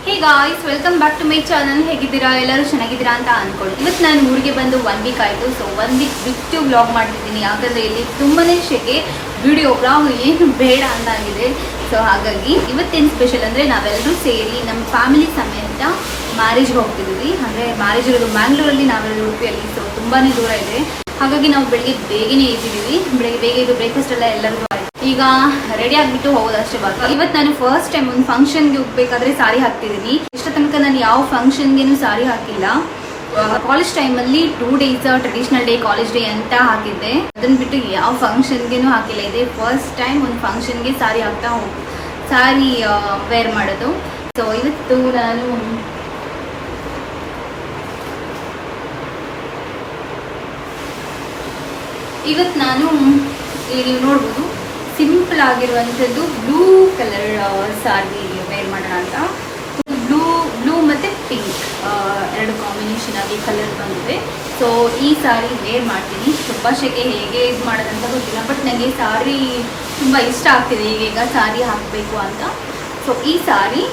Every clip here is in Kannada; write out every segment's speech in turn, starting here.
Hey guys, welcome back to my channel. ಹೇಗಿದ್ದೀರಾ? ಎಲ್ಲರೂ ಚೆನ್ನಾಗಿದ್ದೀರಾ ಅಂತ ಅನ್ಕೊಳ್ಳಿ. ಇವತ್ತು ನಾನು ಊರಿಗೆ ಬಂದು 1 ವೀಕ್ ಆಯಿತು. ಸೊ 1 ವೀಕ್ ಬಿಟ್ಟು ವ್ಲಾಗ್ ಮಾಡ್ತಿದ್ದೀನಿ. ಯಾಕಂದರೆ ಇಲ್ಲಿ ತುಂಬಾ ಶೆಕೆ, ವಿಡಿಯೋ ವ್ಲಾಗ್ ಏನು ಬೇಡ ಅಂತ ಆಗಿದೆ. ಸೊ ಹಾಗಾಗಿ ಇವತ್ತೇನು ಸ್ಪೆಷಲ್ ಅಂದರೆ ನಾವೆಲ್ಲರೂ ಸೇರಿ ನಮ್ಮ ಫ್ಯಾಮಿಲಿ ಸಮೇತ ಮ್ಯಾರೇಜ್ಗೆ ಹೋಗ್ತಿದ್ದೀವಿ. ಅಂದರೆ ಮ್ಯಾರೇಜ್ ಇರೋದು ಮ್ಯಾಂಗ್ಳೂರಲ್ಲಿ, ನಾವೆಲ್ಲ ಉಡುಪಿಯಲ್ಲಿ. ಸೊ ತುಂಬಾ ದೂರ ಇದೆ. ಹಾಗಾಗಿ ನಾವು ಬೆಳಿಗ್ಗೆ ಬೇಗನೆ ಎದ್ದಿದ್ದೀವಿ. ಬೆಳಿಗ್ಗೆ ಬೇಗ ಇದು ಬ್ರೇಕ್ಫಾಸ್ಟ್ ಎಲ್ಲ ಎಲ್ಲರಿಗೂ ಆಯಿತು. ಈಗ ರೆಡಿ ಆಗಿಬಿಟ್ಟು ಹೋಗೋದಷ್ಟೇ ಬಾಕಿ. ಇವತ್ತು ನಾನು ಫಸ್ಟ್ ಟೈಮ್ ಒಂದು ಫಂಕ್ಷನ್ಗೆ ಹೋಗ್ಬೇಕಾದ್ರೆ ಸಾರಿ ಹಾಕ್ತಿದ್ದೀನಿ. ಇಷ್ಟ ತನಕ ನಾನು ಯಾವ ಫಂಕ್ಷನ್ಗೇನು ಸಾರಿ ಹಾಕಿಲ್ಲ. ಕಾಲೇಜ್ ಟೈಮಲ್ಲಿ 2 days traditional day, college day ಅಂತ ಹಾಕಿದ್ದೆ. ಅದನ್ನು ಬಿಟ್ಟು ಯಾವ ಫಂಕ್ಷನ್ಗೇನು ಹಾಕಿಲ್ಲ. ಇದೆ ಫಸ್ಟ್ ಟೈಮ್ ಒಂದು ಫಂಕ್ಷನ್ಗೆ ಸಾರಿ ಹಾಕ್ತಾ ಸಾರಿ ವೇರ್ ಮಾಡೋದು. ಸೊ ಇವತ್ತು ನಾನು ಇಲ್ಲಿ ನೀವು ನೋಡ್ಬೋದು ಸಿಂಪಲ್ ಆಗಿರುವಂಥದ್ದು ಬ್ಲೂ ಕಲರ್ ಸಾರಿ ವೇರ್ ಮಾಡೋಣ ಅಂತ. ಬ್ಲೂ ಮತ್ತು ಪಿಂಕ್ ಎರಡು ಕಾಂಬಿನೇಷನ್ ಆಗಿ ಕಲರ್ ಬಂದಿದೆ. ಸೊ ಈ ಸಾರಿ ವೇರ್ ಮಾಡ್ತೀನಿ. ತುಂಬ ಶೆಕೆ, ಹೇಗೆ ಇದು ಮಾಡೋದಂತ ಗೊತ್ತಿಲ್ಲ. ಬಟ್ ನನಗೆ ಸಾರಿ ತುಂಬ ಇಷ್ಟ ಆಗ್ತಿದೆ ಈಗ ಸಾರಿ ಹಾಕಬೇಕು ಅಂತ. ಸೊ ಈ ಸಾರಿ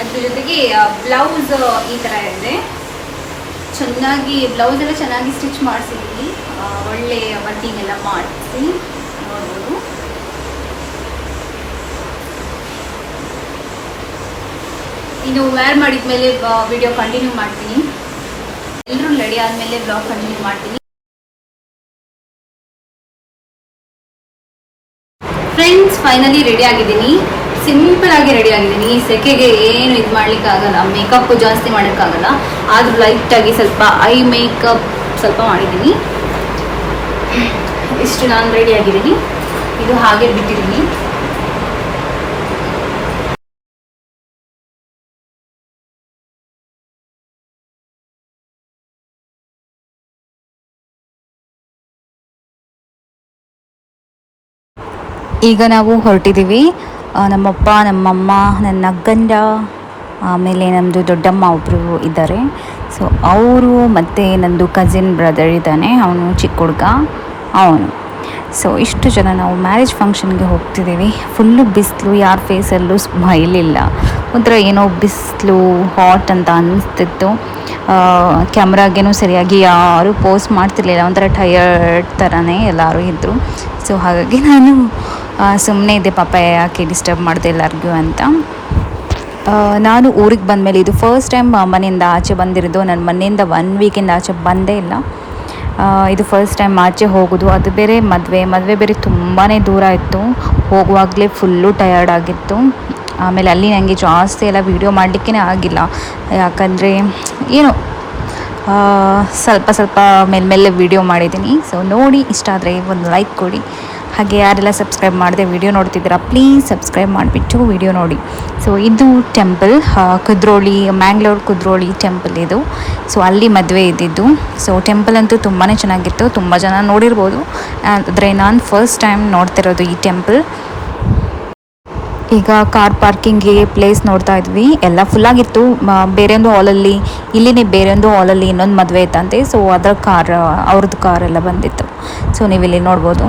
ಅದ್ರ ಜೊತೆಗೆ ಬ್ಲೌಸ್ ಈ ಥರ ಇದೆ. ಚೆನ್ನಾಗಿ ಬ್ಲೌಸ್ ಎಲ್ಲ ಚೆನ್ನಾಗಿ ಸ್ಟಿಚ್ ಮಾಡಿಸಿದ್ದೀನಿ. ಒಳ್ಳೆ ವರ್ಕಿಂಗ್ ಎಲ್ಲ ಮಾಡಿಸಿ ನೋಡ್ಬೋದು. ಇನ್ನು ವೇರ್ ಮಾಡಿದ್ಮೇಲೆ ವಿಡಿಯೋ ಕಂಟಿನ್ಯೂ ಮಾಡ್ತೀನಿ. ಎಲ್ಲರೂ ರೆಡಿ ಆದಮೇಲೆ ಬ್ಲಾಗ್ ಕಂಟಿನ್ಯೂ ಮಾಡ್ತೀನಿ. ಫ್ರೆಂಡ್ಸ್, ಫೈನಲಿ ರೆಡಿ ಆಗಿದ್ದೀನಿ. ಸಿಂಪಲ್ ಆಗಿ ರೆಡಿ ಆಗಿದ್ದೀನಿ. ಈ ಸೆಕೆಗೆ ಏನು ಇದು ಮಾಡ್ಲಿಕ್ಕಾಗಲ್ಲ, ಮೇಕಪ್ ಜಾಸ್ತಿ ಮಾಡೋಕ್ಕಾಗಲ್ಲ. ಆದರೂ ಲೈಟಾಗಿ ಸ್ವಲ್ಪ ಐ ಮೇಕಪ್ ಸ್ವಲ್ಪ ಮಾಡಿದ್ದೀನಿ. ಇಷ್ಟು ನಾನು ರೆಡಿ ಆಗಿದ್ದೀನಿ. ಇದು ಹಾಗೆ ಬಿಟ್ಟಿದ್ದೀನಿ. ಈಗ ನಾವು ಹೊರಟಿದ್ದೀವಿ. ನಮ್ಮಪ್ಪ, ನಮ್ಮಮ್ಮ, ನನ್ನ ಗಂಡ, ಆಮೇಲೆ ನಮ್ಮದು ದೊಡ್ಡಮ್ಮ ಒಬ್ಬರು ಇದ್ದಾರೆ. ಸೊ ಅವರು ಮತ್ತು ನನ್ನದು ಕಸಿನ್ ಬ್ರದರ್ ಇದ್ದಾನೆ, ಅವನು ಚಿಕ್ಕ ಹುಡುಗ ಅವನು. ಸೊ ಇಷ್ಟು ಜನ ನಾವು ಮ್ಯಾರೇಜ್ ಫಂಕ್ಷನ್ಗೆ ಹೋಗ್ತಿದ್ದೀವಿ. ಫುಲ್ಲು ಬಿಸಿಲು, ಯಾರ ಫೇಸಲ್ಲೂ ಸ್ಮೈಲ್ ಇಲ್ಲ. ಒಂಥರ ಏನೋ ಬಿಸಿಲು ಹಾಟ್ ಅಂತ ಅನ್ನಿಸ್ತಿತ್ತು. ಕ್ಯಾಮ್ರಾಗೇನೂ ಸರಿಯಾಗಿ ಯಾರೂ ಪೋಸ್ಟ್ ಮಾಡ್ತಿರ್ಲಿಲ್ಲ. ಒಂಥರ ಟಯರ್ಡ್ ಥರನೇ ಎಲ್ಲರೂ ಇದ್ದರು. ಸೊ ಹಾಗಾಗಿ ನಾನು ಸುಮ್ಮನೆ ಇದ್ದೆ, ಪಾಪ ಯಾಕೆ ಡಿಸ್ಟರ್ಬ್ ಮಾಡಿದೆ ಎಲ್ಲರಿಗೂ ಅಂತ. ನಾನು ಊರಿಗೆ ಬಂದಮೇಲೆ ಇದು ಫಸ್ಟ್ ಟೈಮ್ ಮನೆಯಿಂದ ಆಚೆ ಬಂದಿರೋದು. ನನ್ನ ಮನೆಯಿಂದ 1 ವೀಕಿಂದ ಆಚೆ ಬಂದೇ ಇಲ್ಲ. ಇದು ಫಸ್ಟ್ ಟೈಮ್ ಆಚೆ ಹೋಗೋದು. ಅದು ಬೇರೆ ಮದುವೆ ಬೇರೆ ತುಂಬಾ ದೂರ ಇತ್ತು. ಹೋಗುವಾಗಲೇ ಫುಲ್ಲು ಟಯರ್ಡ್ ಆಗಿತ್ತು. ಆಮೇಲೆ ಅಲ್ಲಿ ನನಗೆ ಜಾಸ್ತಿ ಎಲ್ಲ ವೀಡಿಯೋ ಮಾಡಲಿಕ್ಕೇ ಆಗಿಲ್ಲ. ಯಾಕಂದರೆ ಏನು ಸ್ವಲ್ಪ ಮೇಲೆ ವೀಡಿಯೋ ಮಾಡಿದ್ದೀನಿ. ಸೊ ನೋಡಿ, ಇಷ್ಟ ಆದರೆ ಒಂದು ಲೈಕ್ ಕೊಡಿ. ಹಾಗೆ ಯಾರೆಲ್ಲ ಸಬ್ಸ್ಕ್ರೈಬ್ ಮಾಡಿದೆ ವಿಡಿಯೋ ನೋಡ್ತಿದ್ದೀರಾ, ಪ್ಲೀಸ್ ಸಬ್ಸ್ಕ್ರೈಬ್ ಮಾಡಿಬಿಟ್ಟು ವಿಡಿಯೋ ನೋಡಿ. ಸೊ ಇದು ಟೆಂಪಲ್, ಮ್ಯಾಂಗ್ಳೂರ್ ಕುದ್ರೋಳಿ ಟೆಂಪಲ್ ಇದು. ಸೊ ಅಲ್ಲಿ ಮದುವೆ ಇದ್ದಿದ್ದು. ಸೊ ಟೆಂಪಲ್ ಅಂತೂ ತುಂಬಾ ಚೆನ್ನಾಗಿತ್ತು. ತುಂಬ ಜನ ನೋಡಿರ್ಬೋದು. ಆದರೆ ನಾನು ಫಸ್ಟ್ ಟೈಮ್ ನೋಡ್ತಿರೋದು ಈ ಟೆಂಪಲ್. ಈಗ ಕಾರ್ ಪಾರ್ಕಿಂಗ್ಗೆ ಪ್ಲೇಸ್ ನೋಡ್ತಾ ಇದ್ವಿ. ಎಲ್ಲ ಫುಲ್ಲಾಗಿತ್ತು. ಬೇರೊಂದು ಹಾಲಲ್ಲಿ, ಇಲ್ಲಿನೇ ಬೇರೊಂದು ಹಾಲಲ್ಲಿ ಇನ್ನೊಂದು ಮದುವೆ ಇತ್ತಂತೆ. ಸೊ ಅದರ ಅವ್ರದ್ದು ಕಾರೆಲ್ಲ ಬಂದಿತ್ತು. ಸೊ ನೀವಿಲ್ಲಿ ನೋಡ್ಬೋದು.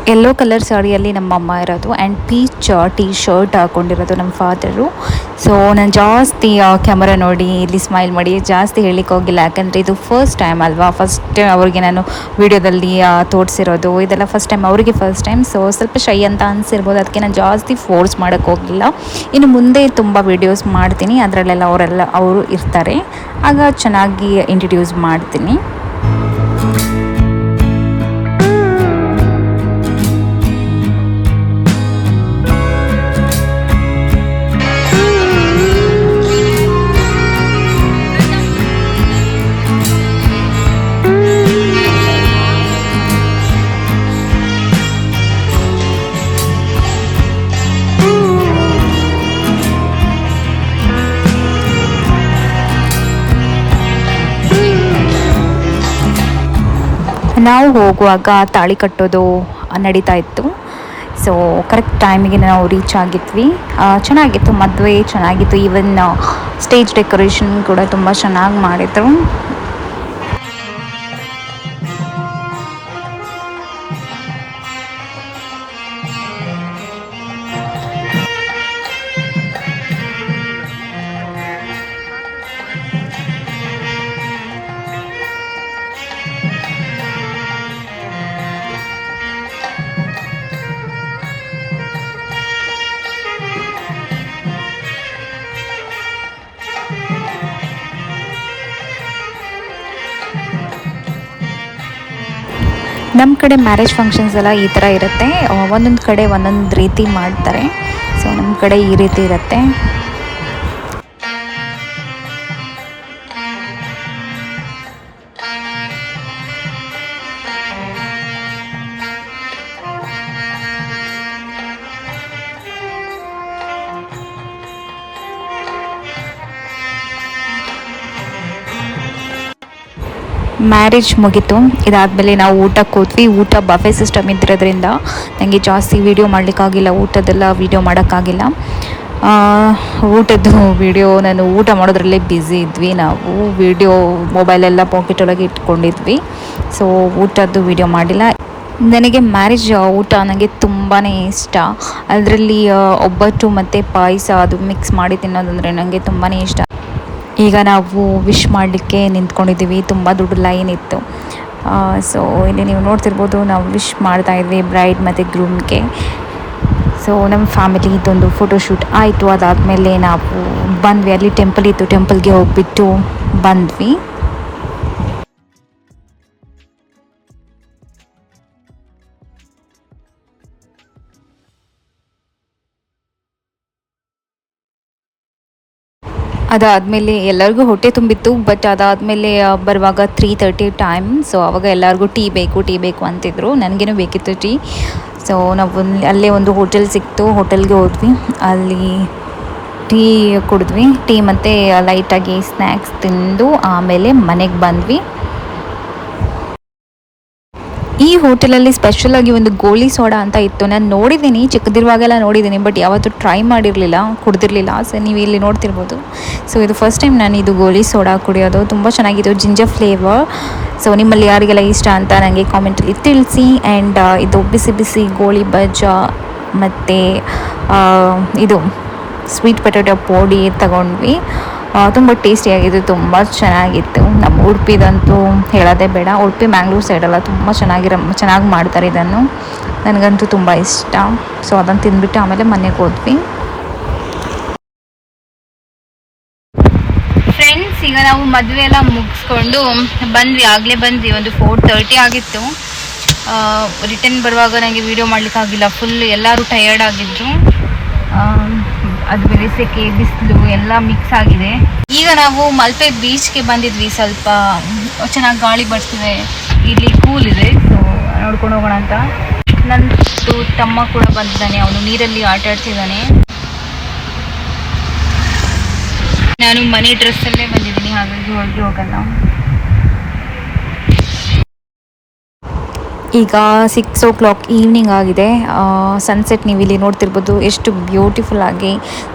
ಯೆಲ್ಲೋ ಕಲರ್ ಸಾರಿಯಲ್ಲಿ ನಮ್ಮ ಅಮ್ಮ ಇರೋದು, ಆ್ಯಂಡ್ ಪೀಚ್ ಟೀ ಶರ್ಟ್ ಹಾಕ್ಕೊಂಡಿರೋದು ನಮ್ಮ ಫಾದರು. ಸೊ ನಾನು ಜಾಸ್ತಿ ಕ್ಯಾಮರಾ ನೋಡಿ ಇಲ್ಲಿ ಸ್ಮೈಲ್ ಮಾಡಿ ಜಾಸ್ತಿ ಹೇಳಿಕ್ಕೆ ಹೋಗಿಲ್ಲ. ಯಾಕಂದರೆ ಇದು ಫಸ್ಟ್ ಟೈಮ್ ಅಲ್ವಾ. ಫಸ್ಟ್ ಅವ್ರಿಗೆ ನಾನು ವೀಡಿಯೋದಲ್ಲಿ ತೋರಿಸಿರೋದು ಇದೆಲ್ಲ ಫಸ್ಟ್ ಟೈಮ್, ಅವರಿಗೆ ಫಸ್ಟ್ ಟೈಮ್. ಸೊ ಸ್ವಲ್ಪ ಶೈ ಅಂತ ಅನಿಸಿರ್ಬೋದು. ಅದಕ್ಕೆ ನಾನು ಜಾಸ್ತಿ ಫೋರ್ಸ್ ಮಾಡೋಕ್ಕೆ ಹೋಗಲಿಲ್ಲ. ಇನ್ನು ಮುಂದೆ ತುಂಬ ವೀಡಿಯೋಸ್ ಮಾಡ್ತೀನಿ. ಅದರಲ್ಲೆಲ್ಲ ಅವರು ಇರ್ತಾರೆ, ಆಗ ಚೆನ್ನಾಗಿ ಇಂಟ್ರಡ್ಯೂಸ್ ಮಾಡ್ತೀನಿ. ನಾವು ಹೋಗುವಾಗ ತಾಳಿ ಕಟ್ಟೋದು ನಡೀತಾ ಇತ್ತು. ಸೊ ಕರೆಕ್ಟ್ ಟೈಮಿಗೆ ನಾವು ರೀಚ್ ಆಗಿದ್ವಿ. ಚೆನ್ನಾಗಿತ್ತು ಮದುವೆ, ಚೆನ್ನಾಗಿತ್ತು. ಈವನ್ ಸ್ಟೇಜ್ ಡೆಕೋರೇಷನ್ ಕೂಡ ತುಂಬ ಚೆನ್ನಾಗಿ ಮಾಡಿದರು. ನಮ್ಮ ಕಡೆ ಮ್ಯಾರೇಜ್ ಫಂಕ್ಷನ್ಸ್ ಎಲ್ಲ ಈ ಥರ ಇರುತ್ತೆ. ಒಂದೊಂದು ಕಡೆ ಒಂದೊಂದು ರೀತಿ ಮಾಡ್ತಾರೆ. ಸೊ ನಮ್ಮ ಕಡೆ ಈ ರೀತಿ ಇರುತ್ತೆ. ಮ್ಯಾರೇಜ್ ಮುಗೀತು. ಇದಾದಮೇಲೆ ನಾವು ಊಟಕ್ಕೆ ಹೋದ್ವಿ. ಊಟ ಬಫೆ ಸಿಸ್ಟಮ್ ಇದ್ದಿರೋದ್ರಿಂದ ನನಗೆ ಜಾಸ್ತಿ ವೀಡಿಯೋ ಮಾಡಲಿಕ್ಕಾಗಿಲ್ಲ, ಊಟದೆಲ್ಲ ವೀಡಿಯೋ ಮಾಡೋಕ್ಕಾಗಿಲ್ಲ. ಊಟದ್ದು ವೀಡಿಯೋ ನಾನು ಊಟ ಮಾಡೋದ್ರಲ್ಲೇ ಬ್ಯುಸಿ ಇದ್ವಿ. ನಾವು ವೀಡಿಯೋ ಮೊಬೈಲೆಲ್ಲ ಪಾಕೆಟೊಳಗೆ ಇಟ್ಕೊಂಡಿದ್ವಿ. ಸೊ ಊಟದ್ದು ವೀಡಿಯೋ ಮಾಡಿಲ್ಲ. ನನಗೆ ಮ್ಯಾರೇಜ್ ಊಟ ನನಗೆ ತುಂಬಾ ಇಷ್ಟ. ಅದರಲ್ಲಿ ಒಬ್ಬಟ್ಟು ಮತ್ತು ಪಾಯಸ ಅದು ಮಿಕ್ಸ್ ಮಾಡಿ ತಿನ್ನೋದಂದರೆ ನನಗೆ ತುಂಬಾ ಇಷ್ಟ. ಈಗ ನಾವು ವಿಶ್ ಮಾಡಲಿಕ್ಕೆ ನಿಂತ್ಕೊಂಡಿದ್ದೀವಿ. ತುಂಬ ದೊಡ್ಡ ಲೈನ್ ಇತ್ತು. ಸೊ ಇಲ್ಲಿ ನೀವು ನೋಡ್ತಿರ್ಬೋದು, ನಾವು ವಿಶ್ ಮಾಡ್ತಾಯಿದ್ವಿ ಬ್ರೈಡ್ ಮತ್ತು ಗ್ರೂಮ್ಗೆ. ಸೊ ನಮ್ಮ ಫ್ಯಾಮಿಲಿ ಇದೊಂದು ಫೋಟೋಶೂಟ್ ಆಯಿತು. ಅದಾದಮೇಲೆ ನಾವು ಬಂದ್ವಿ. ಅಲ್ಲಿ ಟೆಂಪಲ್ ಇತ್ತು, ಟೆಂಪಲ್ಗೆ ಹೋಗ್ಬಿಟ್ಟು ಬಂದ್ವಿ. ಅದಾದಮೇಲೆ ಎಲ್ಲರಿಗೂ ಹೊಟ್ಟೆ ತುಂಬಿತ್ತು. ಬಟ್ ಅದಾದಮೇಲೆ ಬರುವಾಗ 3:30 ಟೈಮ್. ಸೊ ಆವಾಗ ಎಲ್ಲರಿಗೂ ಟೀ ಬೇಕು ಅಂತಿದ್ರು. ನನಗೇನು ಬೇಕಿತ್ತು ಟೀ. ಸೊ ನಾವು ಅಲ್ಲೇ ಒಂದು ಹೋಟೆಲ್ ಸಿಕ್ತು, ಹೋಟೆಲ್ಗೆ ಹೋದ್ವಿ. ಅಲ್ಲಿ ಟೀ ಕುಡಿದ್ವಿ. ಟೀ ಮತ್ತು ಲೈಟಾಗಿ ಸ್ನ್ಯಾಕ್ಸ್ ತಿಂದು ಆಮೇಲೆ ಮನೆಗೆ ಬಂದ್ವಿ. ಈ ಹೋಟೆಲಲ್ಲಿ ಸ್ಪೆಷಲಾಗಿ ಒಂದು ಗೋಲಿ ಸೋಡಾ ಅಂತ ಇತ್ತು. ನಾನು ನೋಡಿದ್ದೀನಿ, ಚಿಕ್ಕದಿರುವಾಗೆಲ್ಲ ನೋಡಿದ್ದೀನಿ, ಬಟ್ ಯಾವತ್ತೂ ಟ್ರೈ ಮಾಡಿರಲಿಲ್ಲ, ಕುಡ್ದಿರಲಿಲ್ಲ. ಸೊ ನೀವು ಇಲ್ಲಿ ನೋಡ್ತಿರ್ಬೋದು. ಸೊ ಇದು ಫಸ್ಟ್ ಟೈಮ್ ನಾನು ಇದು ಗೋಲಿ ಸೋಡಾ ಕುಡಿಯೋದು. ತುಂಬ ಚೆನ್ನಾಗಿತ್ತು, ಜಿಂಜರ್ ಫ್ಲೇವರ್. ಸೊ ನಿಮ್ಮಲ್ಲಿ ಯಾರಿಗೆಲ್ಲ ಇಷ್ಟ ಅಂತ ನನಗೆ ಕಾಮೆಂಟಲ್ಲಿ ತಿಳಿಸಿ. ಆ್ಯಂಡ್ ಇದು ಬಿಸಿ ಬಿಸಿ ಗೋಳಿ ಬಜ್ಜ ಮತ್ತು ಇದು ಸ್ವೀಟ್ ಪೊಟ್ಯಾಟೊ ಪೋಡಿ ತಗೊಂಡ್ವಿ. ತುಂಬ ಟೇಸ್ಟಿಯಾಗಿತ್ತು, ತುಂಬ ಚೆನ್ನಾಗಿತ್ತು. ನಮ್ಮ ಉಡುಪಿದಂತೂ ಹೇಳೋದೇ ಬೇಡ. ಉಡುಪಿ ಮ್ಯಾಂಗ್ಳೂರ್ ಸೈಡೆಲ್ಲ ತುಂಬ ಚೆನ್ನಾಗಿ ಮಾಡ್ತಾರೆ ಇದನ್ನು. ನನಗಂತೂ ತುಂಬ ಇಷ್ಟ. ಸೊ ಅದನ್ನು ತಿಂದ್ಬಿಟ್ಟು ಆಮೇಲೆ ಮನೆಗೆ ಹೋದ್ವಿ. ಫ್ರೆಂಡ್ಸ್, ಈಗ ನಾವು ಮದುವೆ ಎಲ್ಲ ಮುಗಿಸ್ಕೊಂಡು ಬಂದ್ವಿ. ಆಗಲೇ ಬಂದ್ವಿ, ಒಂದು 4:30 ಆಗಿತ್ತು. ರಿಟರ್ನ್ ಬರುವಾಗ ನನಗೆ ವೀಡಿಯೋ ಮಾಡಲಿಕ್ಕಾಗಿಲ್ಲ. ಫುಲ್ ಎಲ್ಲರೂ ಟಯರ್ಡ್ ಆಗಿದ್ರು. ಅದು ಬೇರೆ ಸೆಕೆ, ಬಿಸಿಲು ಎಲ್ಲ ಮಿಕ್ಸ್ ಆಗಿದೆ. ಈಗ ನಾವು ಮಲ್ಪೆ ಬೀಚ್ಗೆ ಬಂದಿದ್ವಿ. ಸ್ವಲ್ಪ ಚೆನ್ನಾಗಿ ಗಾಳಿ ಬರ್ತಿದೆ, ಇಲ್ಲಿ ಕೂಲ್ ಇದೆ. ಸೊ ನೋಡ್ಕೊಂಡು ಹೋಗೋಣ ಅಂತ. ನನ್ನದು ತಮ್ಮ ಕೂಡ ಬಂದಿದ್ದಾನೆ, ಅವನು ನೀರಲ್ಲಿ ಆಟ ಆಡ್ತಿದ್ದಾನೆ. ನಾನು ಮನೆ ಡ್ರೆಸ್ಸಲ್ಲೇ ಬಂದಿದ್ದೀನಿ, ಹಾಗಾಗಿ ಹೊರಗೆ ಹೋಗಲ್ಲ. ಈಗ 6 o'clock ಈವ್ನಿಂಗ್ ಆಗಿದೆ. ಸನ್ಸೆಟ್ ನೀವು ಇಲ್ಲಿ ನೋಡ್ತಿರ್ಬೋದು, ಎಷ್ಟು ಬ್ಯೂಟಿಫುಲ್ ಆಗಿ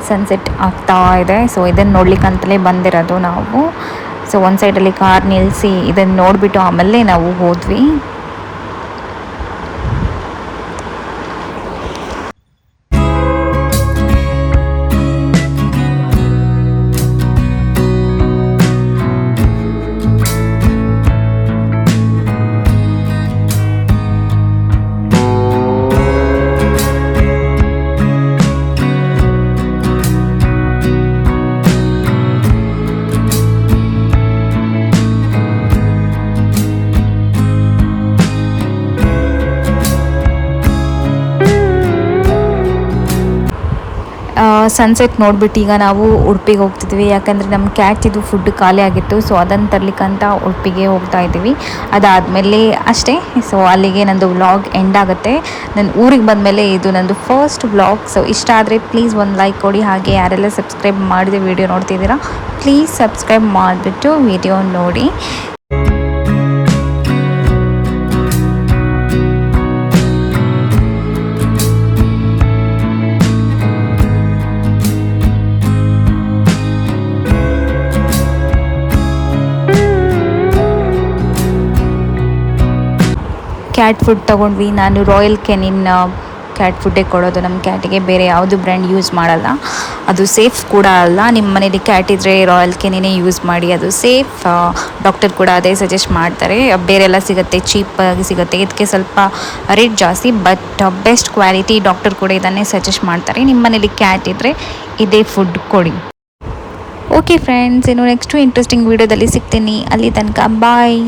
ಸನ್ಸೆಟ್ ಆಗ್ತಾ ಇದೆ. ಸೊ ಇದನ್ನು ನೋಡ್ಲಿಕ್ಕಂತಲೇ ಬಂದಿರೋದು ನಾವು. ಸೊ ಒಂದು ಸೈಡಲ್ಲಿ ಕಾರ್ ನಿಲ್ಲಿಸಿ ಇದನ್ನು ನೋಡಿಬಿಟ್ಟು ಆಮೇಲೆ ನಾವು ಹೋದ್ವಿ. ಸನ್ಸೆಟ್ ನೋಡಿಬಿಟ್ಟು ಈಗ ನಾವು ಉಡುಪಿಗೆ ಹೋಗ್ತಿದ್ವಿ. ಯಾಕಂದರೆ ನಮ್ಮ ಕ್ಯಾಟಿದು ಫುಡ್ ಖಾಲಿ ಆಗಿತ್ತು. ಸೊ ಅದನ್ನು ತರಲಿಕ್ಕಂತ ಉಡುಪಿಗೆ ಹೋಗ್ತಾ ಇದ್ದೀವಿ. ಅದಾದಮೇಲೆ ಅಷ್ಟೇ. ಸೊ ಅಲ್ಲಿಗೆ ನಂದು ವ್ಲಾಗ್ ಎಂಡ್ ಆಗುತ್ತೆ. ನನ್ನ ಊರಿಗೆ ಬಂದಮೇಲೆ ಇದು ನಂದು ಫಸ್ಟ್ ವ್ಲಾಗ್. ಸೊ ಇಷ್ಟ ಆದರೆ ಪ್ಲೀಸ್ ಒಂದು ಲೈಕ್ ಕೊಡಿ. ಹಾಗೆ ಯಾರೆಲ್ಲ ಸಬ್ಸ್ಕ್ರೈಬ್ ಮಾಡಿದೆ ವೀಡಿಯೋ ನೋಡ್ತಿದ್ದೀರಾ, ಪ್ಲೀಸ್ ಸಬ್ಸ್ಕ್ರೈಬ್ ಮಾಡಿಬಿಟ್ಟು ವೀಡಿಯೋ ನೋಡಿ. ಕ್ಯಾಟ್ ಫುಡ್ ತೊಗೊಂಡ್ವಿ. ನಾನು ರಾಯಲ್ ಕೆನಿನ್ ಕ್ಯಾಟ್ ಫುಡ್ಡೇ ಕೊಡೋದು ನಮ್ಮ ಕ್ಯಾಟಿಗೆ, ಬೇರೆ ಯಾವುದು ಬ್ರ್ಯಾಂಡ್ ಯೂಸ್ ಮಾಡಲ್ಲ. ಅದು ಸೇಫ್ ಕೂಡ ಅಲ್ಲ. ನಿಮ್ಮ ಮನೇಲಿ ಕ್ಯಾಟ್ ಇದ್ದರೆ ರಾಯಲ್ ಕೆನಿನೇ ಯೂಸ್ ಮಾಡಿ, ಅದು ಸೇಫ್. ಡಾಕ್ಟರ್ ಕೂಡ ಅದೇ ಸಜೆಸ್ಟ್ ಮಾಡ್ತಾರೆ. ಬೇರೆಲ್ಲ ಸಿಗುತ್ತೆ, ಚೀಪಾಗಿ ಸಿಗುತ್ತೆ, ಇದಕ್ಕೆ ಸ್ವಲ್ಪ ರೇಟ್ ಜಾಸ್ತಿ, ಬಟ್ ಬೆಸ್ಟ್ ಕ್ವಾಲಿಟಿ. ಡಾಕ್ಟರ್ ಕೂಡ ಇದನ್ನೇ ಸಜೆಸ್ಟ್ ಮಾಡ್ತಾರೆ. ನಿಮ್ಮ ಮನೇಲಿ ಕ್ಯಾಟ್ ಇದ್ದರೆ ಇದೇ ಫುಡ್ ಕೊಡಿ. ಓಕೆ ಫ್ರೆಂಡ್ಸ್, ಇನ್ನು ನೆಕ್ಸ್ಟು ಇಂಟ್ರೆಸ್ಟಿಂಗ್ ವೀಡಿಯೋದಲ್ಲಿ ಸಿಗ್ತೀನಿ. ಅಲ್ಲಿ ತನಕ ಬಾಯ್.